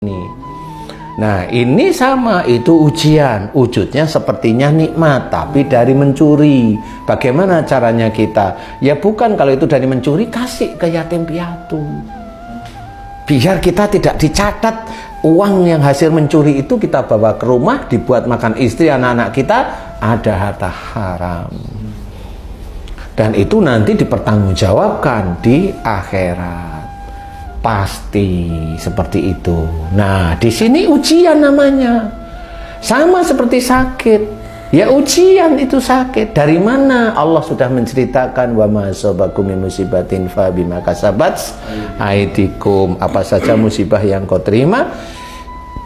ini. Nah, ini sama, itu ujian. Wujudnya sepertinya nikmat, tapi dari mencuri. Bagaimana caranya kita? Ya bukan, kalau itu dari mencuri, kasih ke yatim piatu. Biar kita tidak dicatat uang yang hasil mencuri itu kita bawa ke rumah, dibuat makan istri, anak-anak kita, ada harta haram. Dan itu nanti dipertanggungjawabkan di akhirat. Pasti seperti itu. Nah, di sini ujian namanya. Sama seperti sakit. Ya ujian itu sakit. Dari mana? Allah sudah menceritakan wa ma asabakum min musibatin fa bima kasabat aydikum. Apa saja musibah yang kau terima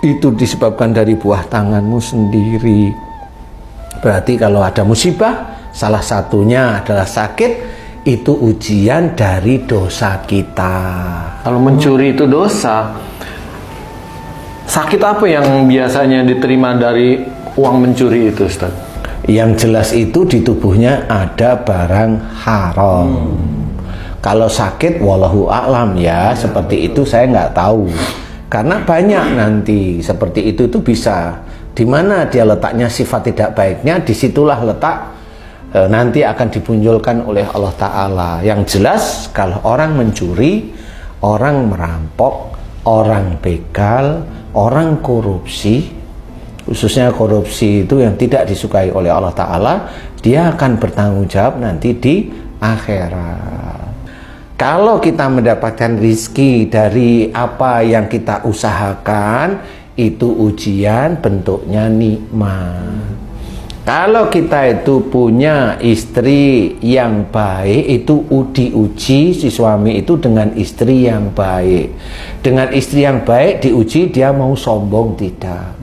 itu disebabkan dari buah tanganmu sendiri. Berarti kalau ada musibah, salah satunya adalah sakit, itu ujian dari dosa kita. Kalau mencuri itu dosa, sakit apa yang biasanya diterima dari uang mencuri itu, Ustaz? Yang jelas itu di tubuhnya ada barang haram. Kalau sakit, wallahu a'lam ya, seperti itu saya nggak tahu. Karena banyak nanti seperti itu bisa. Di mana dia letaknya sifat tidak baiknya, disitulah letak nanti akan dipunculkan oleh Allah Ta'ala. Yang jelas kalau orang mencuri, orang merampok, orang begal, orang korupsi, khususnya korupsi itu yang tidak disukai oleh Allah Ta'ala, dia akan bertanggung jawab nanti di akhirat. Kalau kita mendapatkan rizki dari apa yang kita usahakan, itu ujian, bentuknya nikmat. Kalau kita itu punya istri yang baik, itu diuji si suami itu dengan istri yang baik. Dengan istri yang baik diuji dia mau sombong tidak.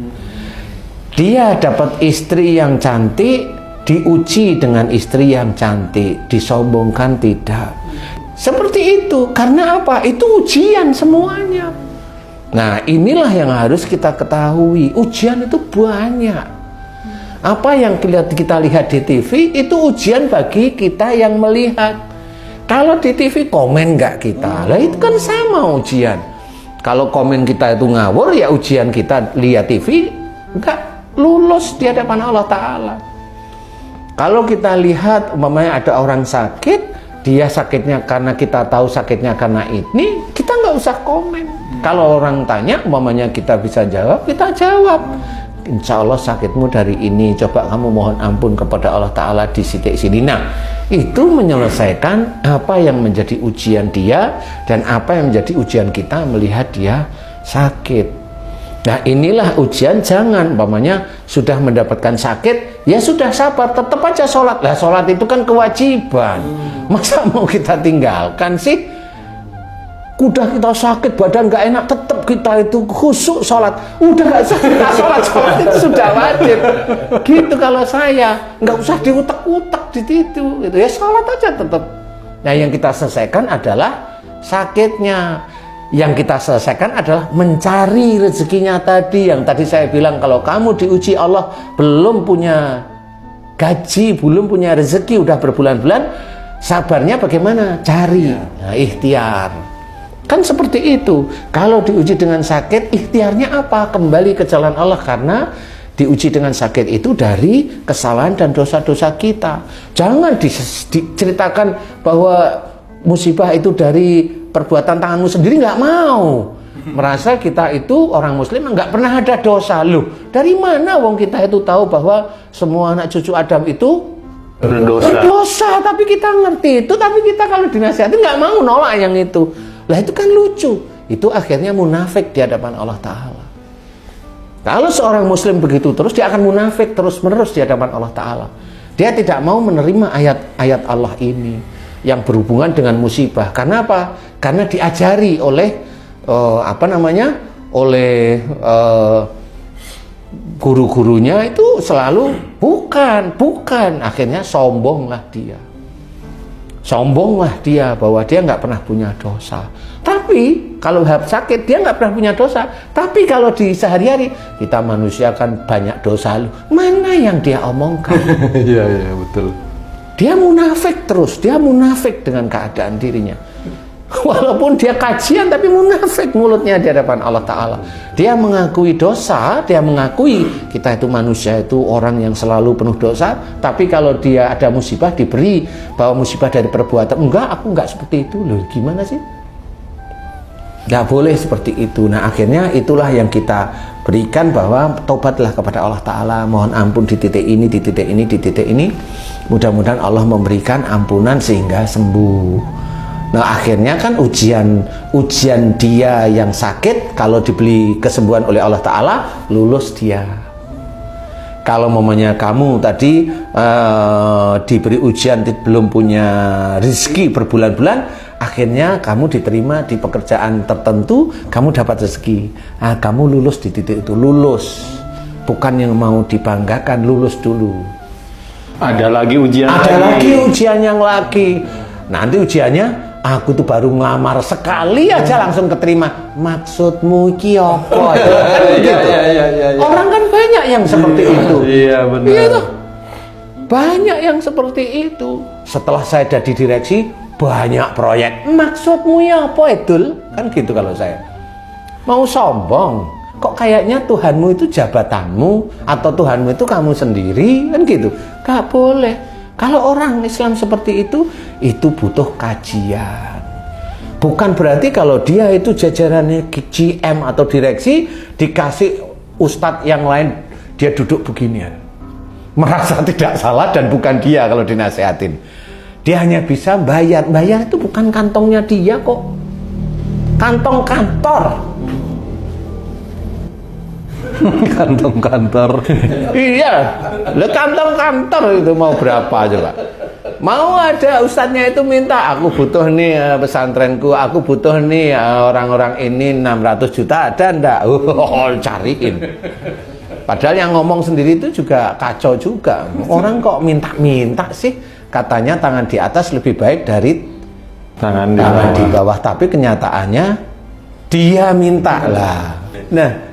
Dia dapat istri yang cantik, diuji dengan istri yang cantik, disombongkan tidak. Seperti itu. Karena apa? Itu ujian semuanya. Nah, inilah yang harus kita ketahui. Ujian itu banyak. Apa yang kita lihat di TV itu ujian bagi kita yang melihat. Kalau di TV komen nggak kita, lah itu kan sama ujian. Kalau komen kita itu ngawur, ya ujian kita lihat TV nggak lulus di hadapan Allah Ta'ala. Kalau kita lihat umpamanya ada orang sakit, dia sakitnya karena kita tahu sakitnya karena ini, kita nggak usah komen. Kalau orang tanya umpamanya kita bisa jawab, kita jawab. Insya Allah sakitmu dari ini, coba kamu mohon ampun kepada Allah Ta'ala di titik sini. Nah, itu menyelesaikan apa yang menjadi ujian dia dan apa yang menjadi ujian kita melihat dia sakit. Nah, inilah ujian. Jangan umpamanya sudah mendapatkan sakit, ya sudah sabar, tetap aja sholat. Lah sholat itu kan kewajiban, masa mau kita tinggalkan sih? Udah kita sakit, badan nggak enak, tetap kita itu khusyuk sholat. Udah nggak usah kita sholat itu sudah wajib. Gitu kalau saya, nggak usah diutak-utak di situ. Gitu ya, sholat aja tetap. Nah, yang kita selesaikan adalah sakitnya. Yang kita selesaikan adalah mencari rezekinya tadi. Yang tadi saya bilang, kalau kamu diuji Allah belum punya gaji, belum punya rezeki, udah berbulan-bulan, sabarnya bagaimana? Cari, nah, ikhtiar. Kan seperti itu. Kalau diuji dengan sakit, ikhtiarnya apa? Kembali ke jalan Allah, karena diuji dengan sakit itu dari kesalahan dan dosa-dosa kita. Jangan diceritakan bahwa musibah itu dari perbuatan tanganmu sendiri, nggak mau. Merasa kita itu orang muslim nggak pernah ada dosa. Loh, dari mana wong kita itu tahu bahwa semua anak cucu Adam itu berdosa? Tapi kita ngerti itu, tapi kita kalau dinasihati nggak mau, nolak yang itu. Lah itu kan lucu. Itu akhirnya munafik di hadapan Allah Ta'ala. Kalau seorang muslim begitu terus, dia akan munafik terus-menerus di hadapan Allah Ta'ala. Dia tidak mau menerima ayat-ayat Allah ini yang berhubungan dengan musibah. Karena apa? Karena diajari oleh oleh guru-gurunya itu selalu bukan. Akhirnya sombonglah dia. Sombonglah dia bahwa dia nggak pernah punya dosa. Tapi kalau sakit dia nggak pernah punya dosa. Tapi kalau di sehari-hari, kita manusia kan banyak dosa. Mana yang dia omongkan? Iya betul. Dia munafik terus. Dia munafik dengan keadaan dirinya. Walaupun dia kajian tapi munafik mulutnya di hadapan Allah Ta'ala. Dia mengakui dosa, dia mengakui kita itu manusia itu orang yang selalu penuh dosa. Tapi kalau dia ada musibah diberi bahwa musibah dari perbuatan. Enggak, aku enggak seperti itu. Loh gimana sih? Enggak boleh seperti itu. Nah akhirnya itulah yang kita berikan bahwa tobatlah kepada Allah Ta'ala. Mohon ampun di titik ini, di titik ini, di titik ini. Mudah-mudahan Allah memberikan ampunan sehingga sembuh. Nah akhirnya kan ujian dia yang sakit, kalau diberi kesembuhan oleh Allah Ta'ala, lulus dia. Kalau mamanya kamu tadi diberi ujian belum punya rezeki berbulan-bulan, akhirnya kamu diterima di pekerjaan tertentu, kamu dapat rezeki. Nah, kamu lulus di titik itu, lulus. Bukan yang mau dibanggakan, lulus dulu. Ada lagi ujian lagi ujian yang lagi. Nanti ujiannya, aku tuh baru ngelamar sekali aja langsung keterima. Maksudmu iki apa? Orang kan banyak yang seperti itu. Iya benar. Iya tuh. Banyak yang seperti itu. Setelah saya jadi direksi, banyak proyek. Maksudmu ya apa, Edul? Kan gitu kalau saya. Mau sombong. Kok kayaknya Tuhanmu itu jabatanmu atau Tuhanmu itu kamu sendiri, kan gitu. Gak boleh. Kalau orang Islam seperti itu butuh kajian. Bukan berarti kalau dia itu jajarannya GM atau direksi, dikasih ustadz yang lain, dia duduk beginian. Merasa tidak salah dan bukan dia kalau dinasehatin. Dia hanya bisa bayar. Bayar itu bukan kantongnya dia kok. Kantong kantor. Kantong kantor. Iya, kantong kantor itu mau berapa coba? Mau ada ustadznya itu minta, aku butuh nih pesantrenku, aku butuh nih orang-orang ini 600 juta, ada ndak? Cariin. Padahal yang ngomong sendiri itu juga kacau juga. Orang kok minta-minta sih? Katanya tangan di atas lebih baik dari tangan di bawah. Tapi kenyataannya dia minta lah. Nah,